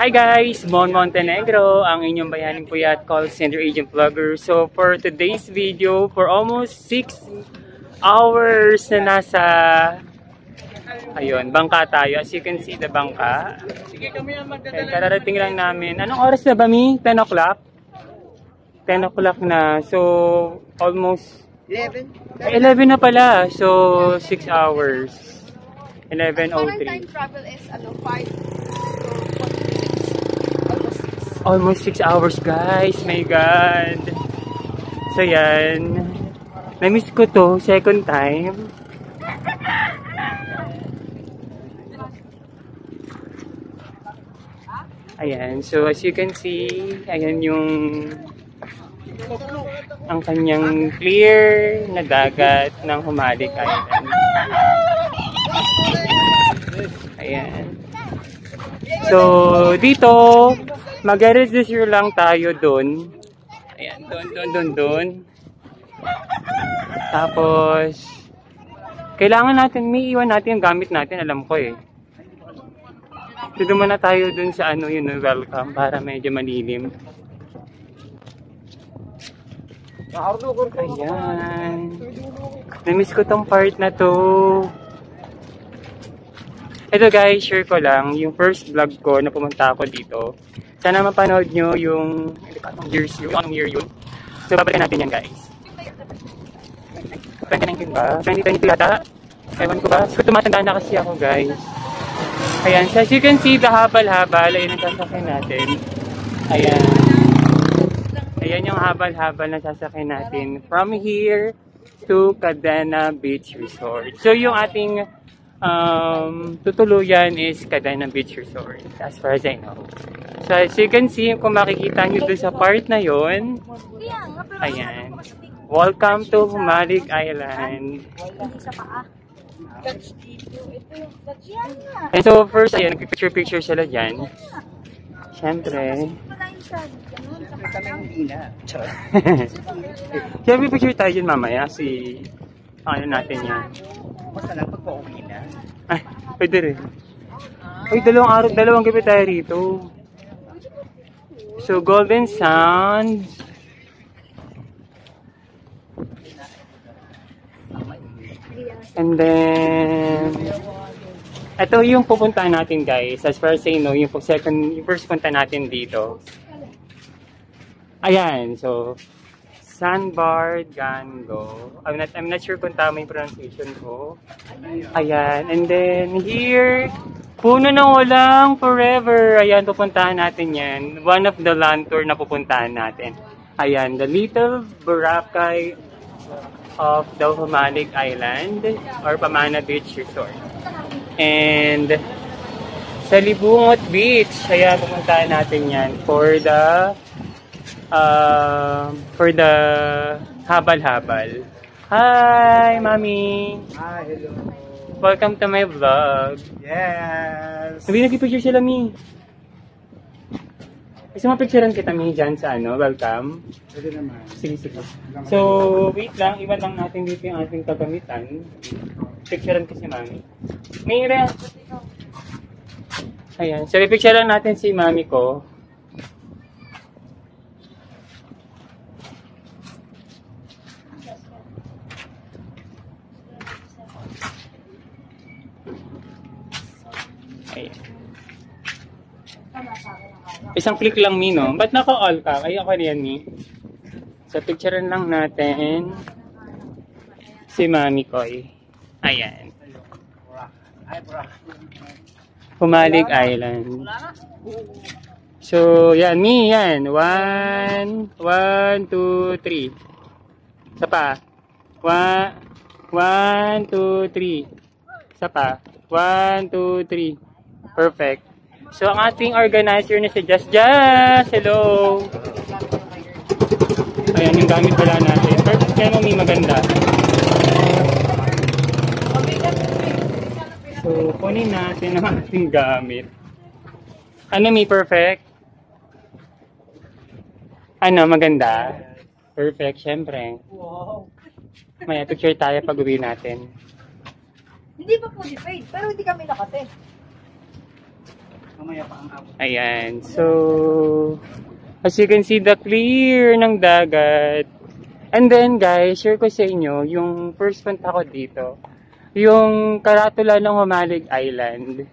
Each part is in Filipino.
Hi guys! Mon Montenegro, ang inyong bayaning puyat call center agent vlogger. So for today's video, for almost 6 hours na nasa bangka tayo. As you can see the bangka. Kararating lang namin. Anong oras na ba, Mi? 10 o'clock? 10 o'clock na. So almost 11 na pala. So 6 hours. 11:03. Current time travel is 5 almost 6 hours guys, my god. So yan, na-miss ko to, second time. Ayan, so as you can see, ayan yung ang kanyang clear na dagat ng Humalig Island. Ayan. So dito mag-register lang tayo dun. Ayan, dun. Tapos, kailangan natin, may iwan natin yung gamit natin, alam ko eh. So, muna tayo dun sa welcome, para medyo malilim. Ayan. Na-miss ko tong part na to. Ito guys, share ko lang, yung first vlog ko na pumunta ako dito. Sana mapanood nyo yung anong year yun. So, babalikan natin yan guys. 2019 ba? 2022 yata? Ewan ko ba? So, tumatanda na kasi ako guys. Ayan, so as you can see, the habal-habal ay nasasakyan natin. Ayan. Ayan yung habal-habal na sasakyan natin. From here to Cadena Beach Resort. So, yung ating tutuluyan is Cadena Beach Resort, as far as I know. So as you can see, kung makikita nyo doon sa part na yon, ayan, welcome to Humalig Island. And so first, ayan, nagpipicture sila dyan. Siyempre. Siyempre, picture tayo dyan mamaya, natin yan. Basta lang pagpa-uwi na. Ay, pwede rin. Ay, dalawang gabi tayo rito. So, Golden Sands. And then, ito yung pupuntahan natin guys. As far as I know, yung first punta natin dito. Ayan, so, Sandbar Gango. I'm not sure kung tama yung pronunciation ko. Ayan. And then here, puno ng walang forever. Ayan, pupuntahan natin yan. One of the land tour na pupuntahan natin. Ayan, the Little Boracay of the Humalig Island or Pamana Beach Resort. And sa Libungot Beach, ayan, pupuntahan natin yan for the habal-habal. Hi, Mami! Hi, hello! Welcome to my vlog. Yes! Sabi nag-picture sila, Mi. Gusto mapicturean kita, Mi, dyan sa welcome. Pwede naman. Sige. So, wait lang. Iwan lang natin dito yung ating kagamitan. Picturean ko si Mami. Mira! Ayan. So, picturean natin si Mami ko. Isang click lang, Mi, no? Ba't naka-all ka? Ay, ako riyan, Mi. So, picturean lang natin si Mami Koy. Ayan. Humalig Island. So, yan, Mi, yan. 1, 2, 3. Isa pa. 1, 2, 3. Isa pa. 1, 2, 3. Perfect. So, ang ating organizer na si Just. Hello! Ayan, yung gamit pala natin. Perfect kaya mo, Mi, maganda. So, kunin natin ang ating gamit. Ano, Mi, perfect? Ano, maganda? Perfect, syempre. Wow! May picture tayo pag uwi natin. Hindi pa po paid, pero hindi kami nakate. Mamaya pa ang abot. Ayan. So, as you can see, the clear ng dagat. And then, guys, share ko sa inyo, yung first punta ko dito, yung karatula ng Humalig Island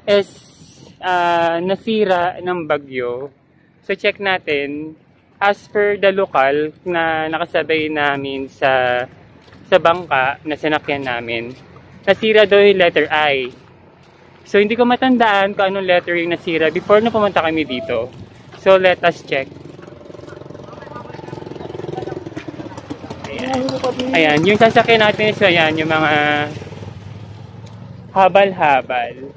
is nasira ng bagyo. So, check natin. As per the local na nakasabay namin sa bangka na sinakyan namin, nasira daw yung letter I. So, hindi ko matandaan kung anong letter yung nasira before na pumunta kami dito. So, let us check. Ayan. Ayan, yung sasakyan natin is ayan, yung mga habal-habal.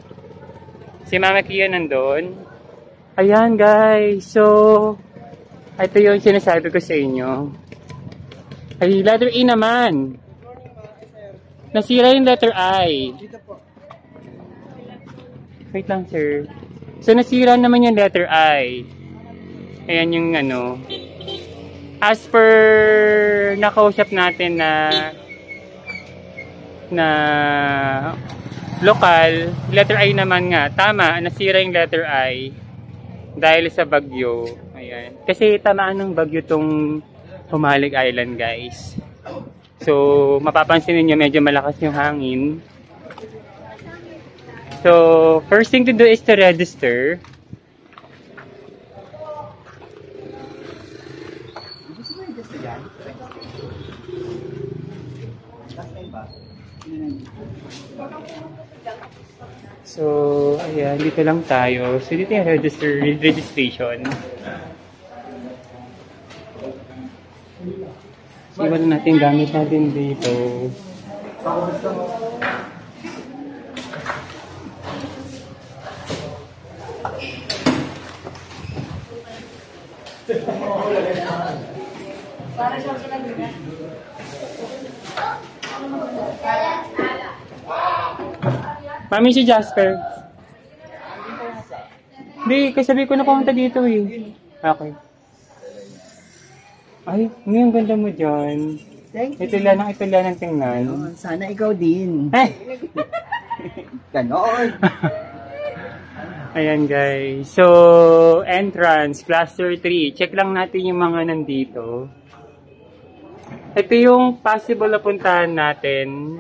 Si Mama Kia nandun. Ayan, guys. So, ito yung sinasabi ko sa inyo. Ay, letter E naman. Nasira yung letter I. Wait lang, sir. So, nasira naman yung letter I. Ayan yung ano. As per nakausap natin na lokal, letter I naman nga. Tama, nasira yung letter I dahil sa bagyo. Ayan. Kasi tamaan ng bagyo tong Humalig Island, guys. So, mapapansin niyo medyo malakas yung hangin. So, first thing to do is to register. So, ayan, dito lang tayo. So, dito yung registration. So, iwan natin gamit natin dito. Mami, si Jasper. Hindi, kasabi ko na pumunta dito eh. Okay. Ay, ang ganda mo dyan. Thank you. Ito lang ang tingnan. Sana ikaw din. Ay! Ganon. Ayan, guys. So, entrance, cluster 3. Check lang natin yung mga nandito. Ito yung possible na puntahan natin.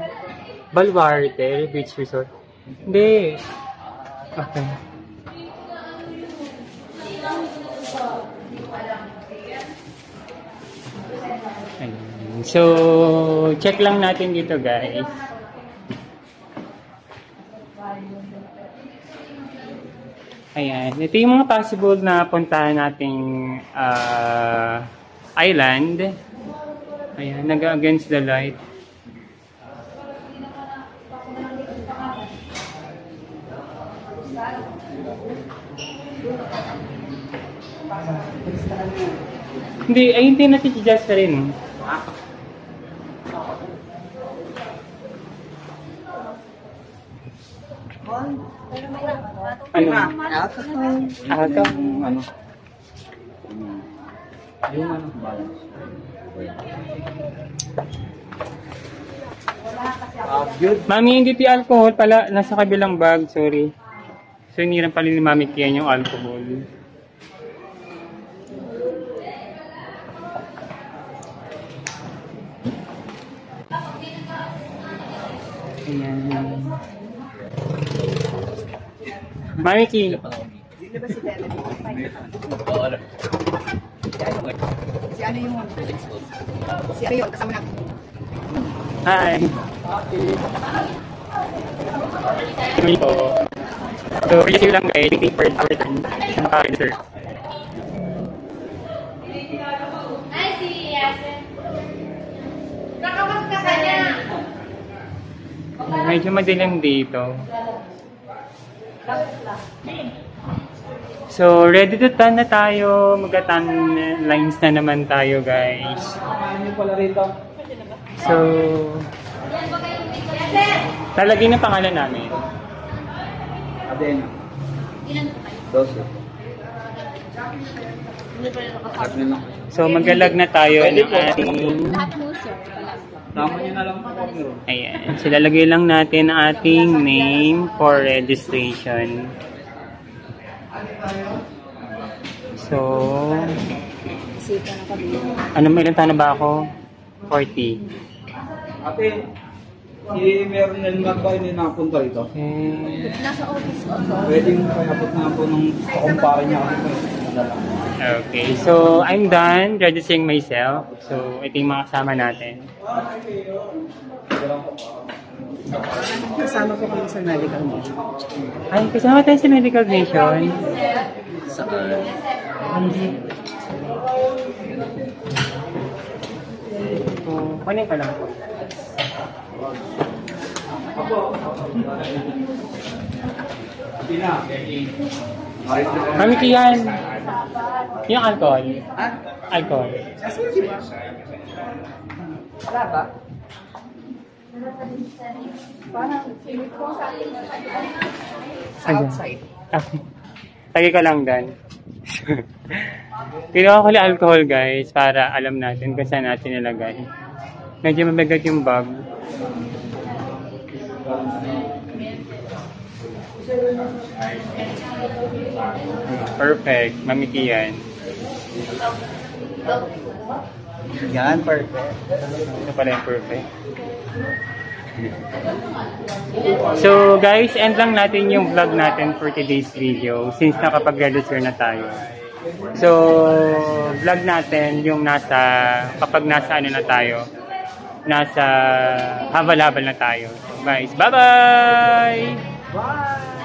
Baluarte Beach Resort. Hindi. Okay. Ayan. So, check lang natin dito, guys. Ayan. Ito yung mga possible na puntahan nating island. Ayan. Nag-against the light. Hindi natin i-adjust rin. Ano? Aga? Ano? Yung ano? Balance. Good. Mami, hindi ito alcohol pala. Nasa kabilang bag. Sorry. So, hiniram pala ni Mami Kia yung alcohol. Ayan. Mami Kia. Si ano yung... Si ano yung kasama na... Hi. Kami po. So, receive lang guys. Waiting for our turn. Naka-register. Ay, si Yasin. Kakamusta ka niya? Medyo madilim dito. So, ready to turn na tayo. Mag-turn lines na naman tayo, guys. So, talagay ng pangalan namin. Adena. Ilan po kayo? 12. So, magalag na tayo ng ating... Lahat mo, sir. Tama nyo na lang po. Ayan. So, lalagay lang natin ang ating name for registration. So, Isipan na kami. ano, may ilang taon na ba ako? 40. Ate, si meron na naman ba hindi nakapunta rito? Okay. Nasa office ko. Pwedeng payapot na po nung kumpara niya kasi po. Okay, so I'm done registering myself. So, ito yung mga kasama natin. Kasama ko kami sa medical mission. Ay, kasama tayo sa medical nation. So, So, kunin ka lang po. Mami Kian, yung alcohol. Alcohol. wala ba? Sa outside. Okay. Lagi ka lang dan. Kinuha ko lang alcohol guys para alam natin kung saan natin nilagay. Medyo mabigat yung bag. Perfect. Mami Kian. Yan, perfect. Ito pala yung perfect. So guys, end lang natin yung vlog natin for today's video since nakapag-register na tayo. So, vlog natin yung kapag nasa ano na tayo, nasa habal-habal na tayo. So guys, bye-bye! Bye!